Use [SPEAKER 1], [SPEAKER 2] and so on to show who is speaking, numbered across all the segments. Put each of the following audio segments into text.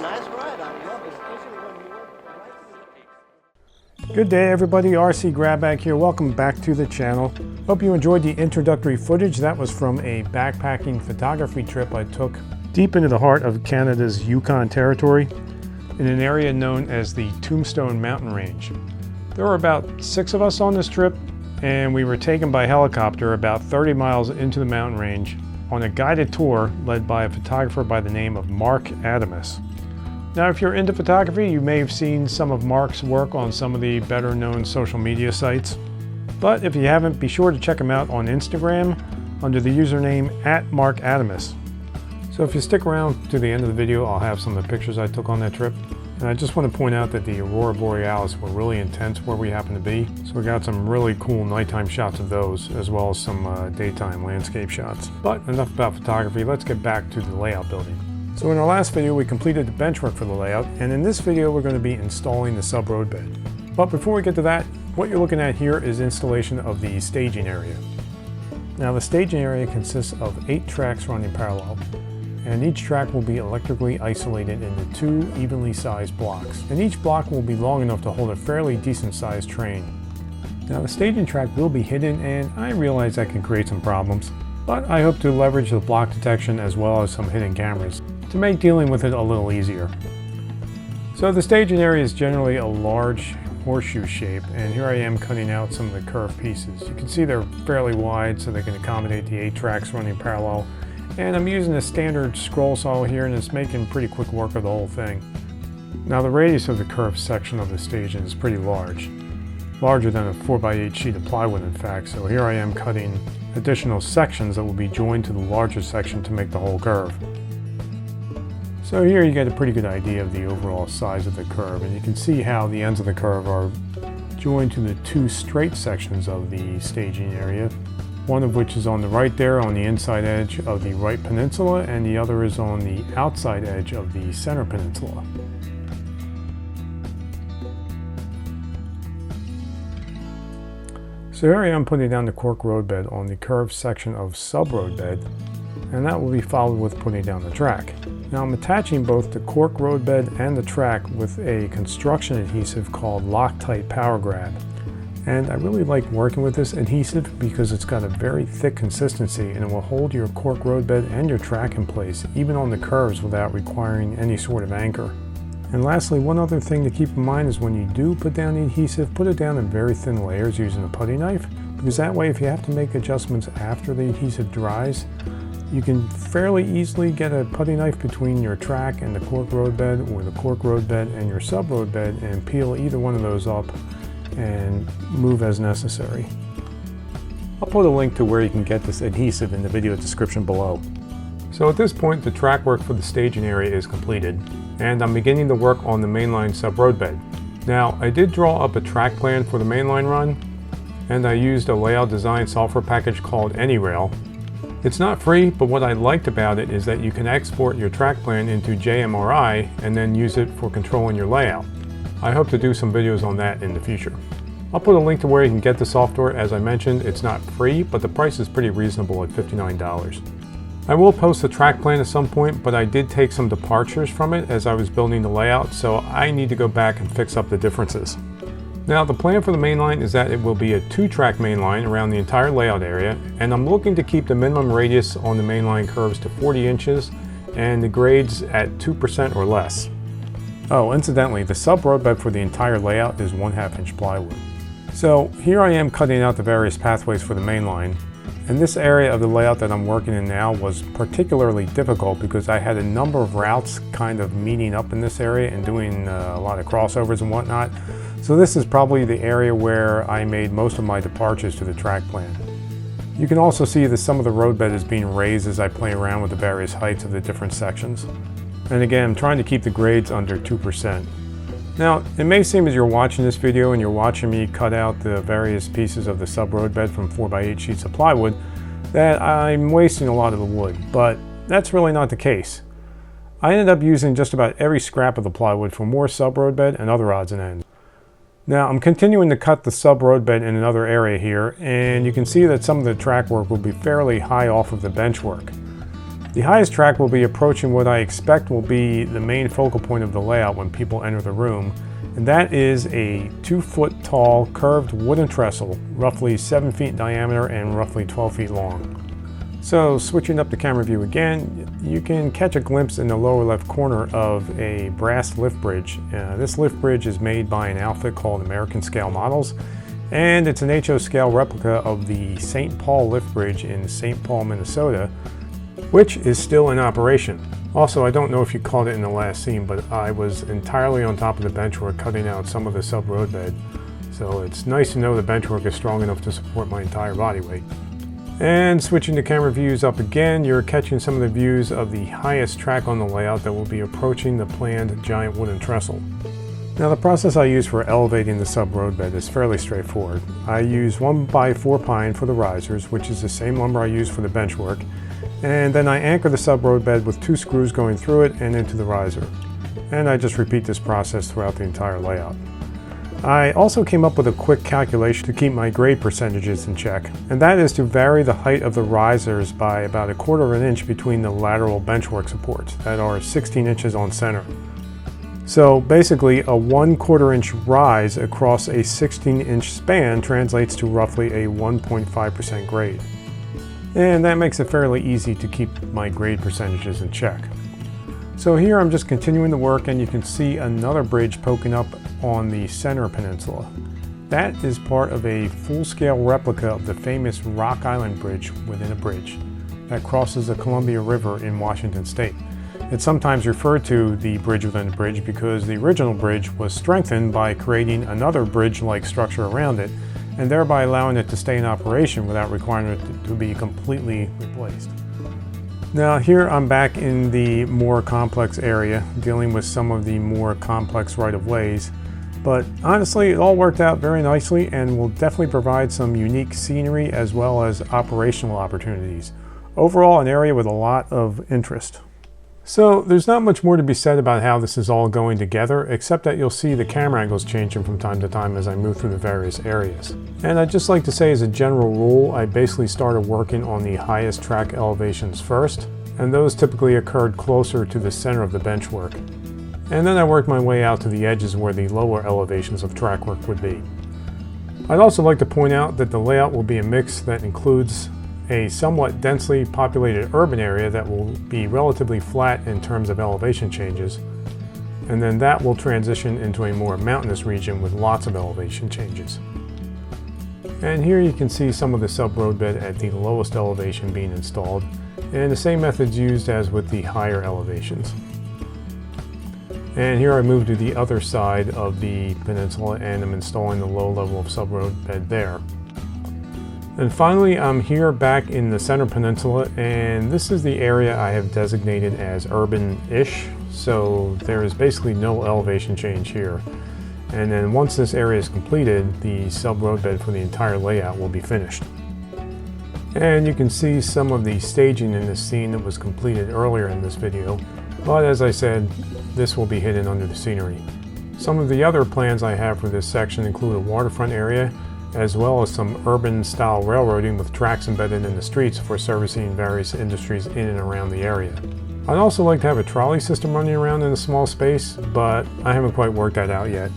[SPEAKER 1] nice ride. I love it, especially when you work right.
[SPEAKER 2] Good day everybody, RC Grabbag here. Welcome back to the channel. Hope you enjoyed the introductory footage. That was from a backpacking photography trip I took deep into the heart of Canada's Yukon Territory in an area known as the Tombstone Mountain Range. There were about 6 of us on this trip, and we were taken by helicopter about 30 miles into the mountain range on a guided tour led by a photographer by the name of Mark Adamus. Now, if you're into photography, you may have seen some of Mark's work on some of the better known social media sites. But if you haven't, be sure to check him out on Instagram under the username @MarkAdamus. So if you stick around to the end of the video, I'll have some of the pictures I took on that trip. And I just want to point out that the Aurora Borealis were really intense where we happen to be. So we got some really cool nighttime shots of those, as well as some daytime landscape shots. But enough about photography, let's get back to the layout building. So in our last video, we completed the benchwork for the layout, and in this video, we're going to be installing the sub-roadbed. But before we get to that, what you're looking at here is installation of the staging area. Now the staging area consists of 8 tracks running parallel, and each track will be electrically isolated into 2 evenly sized blocks, and each block will be long enough to hold a fairly decent sized train. Now the staging track will be hidden, and I realize that can create some problems, but I hope to leverage the block detection as well as some hidden cameras to make dealing with it a little easier. So the staging area is generally a large horseshoe shape, and here I am cutting out some of the curved pieces. You can see they're fairly wide so they can accommodate the 8 tracks running parallel, and I'm using a standard scroll saw here, and it's making pretty quick work of the whole thing. Now the radius of the curved section of the staging is pretty large, larger than a 4x8 sheet of plywood in fact, so here I am cutting additional sections that will be joined to the larger section to make the whole curve. So here you get a pretty good idea of the overall size of the curve, and you can see how the ends of the curve are joined to the 2 straight sections of the staging area, one of which is on the right there on the inside edge of the right peninsula, and the other is on the outside edge of the center peninsula. So here I am putting down the cork roadbed on the curved section of sub-roadbed, and that will be followed with putting down the track. Now I'm attaching both the cork roadbed and the track with a construction adhesive called Loctite Power Grab. And I really like working with this adhesive because it's got a very thick consistency, and it will hold your cork roadbed and your track in place, even on the curves, without requiring any sort of anchor. And lastly, one other thing to keep in mind is when you do put down the adhesive, put it down in very thin layers using a putty knife, because that way if you have to make adjustments after the adhesive dries, you can fairly easily get a putty knife between your track and the cork roadbed, or the cork roadbed and your sub-roadbed, and peel either one of those up and move as necessary. I'll put a link to where you can get this adhesive in the video description below. So at this point, the track work for the staging area is completed, and I'm beginning to work on the mainline sub-roadbed. Now, I did draw up a track plan for the mainline run, and I used a layout design software package called AnyRail. It's not free, but what I liked about it is that you can export your track plan into JMRI and then use it for controlling your layout. I hope to do some videos on that in the future. I'll put a link to where you can get the software. As I mentioned, it's not free, but the price is pretty reasonable at $59. I will post the track plan at some point, but I did take some departures from it as I was building the layout, so I need to go back and fix up the differences. Now the plan for the mainline is that it will be a 2-track mainline around the entire layout area, and I'm looking to keep the minimum radius on the mainline curves to 40 inches and the grades at 2% or less. Oh, incidentally, the sub-roadbed for the entire layout is 1/2 inch plywood. So here I am cutting out the various pathways for the mainline, and this area of the layout that I'm working in now was particularly difficult because I had a number of routes kind of meeting up in this area and doing a lot of crossovers and whatnot. So this is probably the area where I made most of my departures to the track plan. You can also see that some of the roadbed is being raised as I play around with the various heights of the different sections. And again, I'm trying to keep the grades under 2%. Now, it may seem as you're watching this video and you're watching me cut out the various pieces of the sub-roadbed from 4x8 sheets of plywood that I'm wasting a lot of the wood, but that's really not the case. I ended up using just about every scrap of the plywood for more sub-roadbed and other odds and ends. Now I'm continuing to cut the sub-roadbed in another area here, and you can see that some of the track work will be fairly high off of the bench work. The highest track will be approaching what I expect will be the main focal point of the layout when people enter the room, and that is a 2-foot tall curved wooden trestle, roughly 7 feet in diameter and roughly 12 feet long. So switching up the camera view again, you can catch a glimpse in the lower left corner of a brass lift bridge. This lift bridge is made by an outfit called American Scale Models, and it's an HO scale replica of the St. Paul lift bridge in St. Paul, Minnesota, which is still in operation. Also, I don't know if you caught it in the last scene, but I was entirely on top of the benchwork cutting out some of the sub-roadbed, so it's nice to know the benchwork is strong enough to support my entire body weight. And switching the camera views up again, you're catching some of the views of the highest track on the layout that will be approaching the planned giant wooden trestle. Now, the process I use for elevating the sub-roadbed is fairly straightforward. I use 1x4 pine for the risers, which is the same lumber I use for the benchwork, and then I anchor the sub-roadbed with 2 screws going through it and into the riser. And I just repeat this process throughout the entire layout. I also came up with a quick calculation to keep my grade percentages in check, and that is to vary the height of the risers by about 1/4 inch between the lateral benchwork supports that are 16 inches on center. So basically a 1/4 inch rise across a 16-inch span translates to roughly a 1.5% grade. And that makes it fairly easy to keep my grade percentages in check. So here I'm just continuing the work, and you can see another bridge poking up on the center peninsula. That is part of a full-scale replica of the famous Rock Island Bridge within a bridge that crosses the Columbia River in Washington State. It's sometimes referred to the bridge within a bridge because the original bridge was strengthened by creating another bridge-like structure around it, and thereby allowing it to stay in operation without requiring it to be completely replaced. Now here I'm back in the more complex area, dealing with some of the more complex right-of-ways, but honestly it all worked out very nicely and will definitely provide some unique scenery as well as operational opportunities. Overall, an area with a lot of interest. So there's not much more to be said about how this is all going together, except that you'll see the camera angles changing from time to time as I move through the various areas. And I'd just like to say, as a general rule, I basically started working on the highest track elevations first, and those typically occurred closer to the center of the benchwork. And then I worked my way out to the edges where the lower elevations of track work would be. I'd also like to point out that the layout will be a mix that includes a somewhat densely populated urban area that will be relatively flat in terms of elevation changes, and then that will transition into a more mountainous region with lots of elevation changes. And here you can see some of the sub-roadbed at the lowest elevation being installed, and the same methods used as with the higher elevations. And here I moved to the other side of the peninsula and I'm installing the low level of sub-roadbed there. And finally, I'm here back in the center peninsula, and this is the area I have designated as urban-ish, so there is basically no elevation change here. And then once this area is completed, the sub-roadbed for the entire layout will be finished. And you can see some of the staging in this scene that was completed earlier in this video, but as I said, this will be hidden under the scenery. Some of the other plans I have for this section include a waterfront area, as well as some urban-style railroading with tracks embedded in the streets for servicing various industries in and around the area. I'd also like to have a trolley system running around in a small space, but I haven't quite worked that out yet.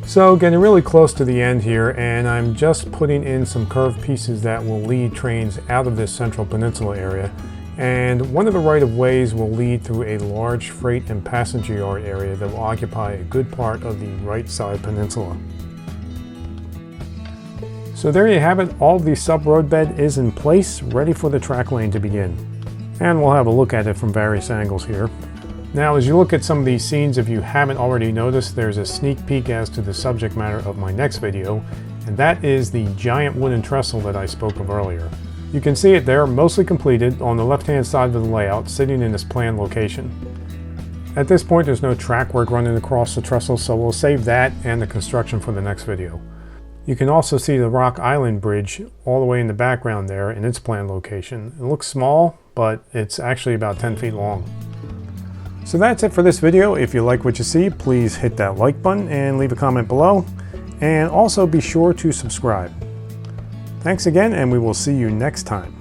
[SPEAKER 2] So getting really close to the end here, and I'm just putting in some curved pieces that will lead trains out of this central peninsula area, and one of the right-of-ways will lead through a large freight and passenger yard area that will occupy a good part of the right side peninsula. So there you have it, all of the sub-roadbed is in place, ready for the track lane to begin. And we'll have a look at it from various angles here. Now as you look at some of these scenes, if you haven't already noticed, there's a sneak peek as to the subject matter of my next video, and that is the giant wooden trestle that I spoke of earlier. You can see it there, mostly completed, on the left-hand side of the layout, sitting in its planned location. At this point there's no track work running across the trestle, so we'll save that and the construction for the next video. You can also see the Rock Island Bridge all the way in the background there in its planned location. It looks small, but it's actually about 10 feet long. So that's it for this video. If you like what you see, please hit that like button and leave a comment below. And also be sure to subscribe. Thanks again, and we will see you next time.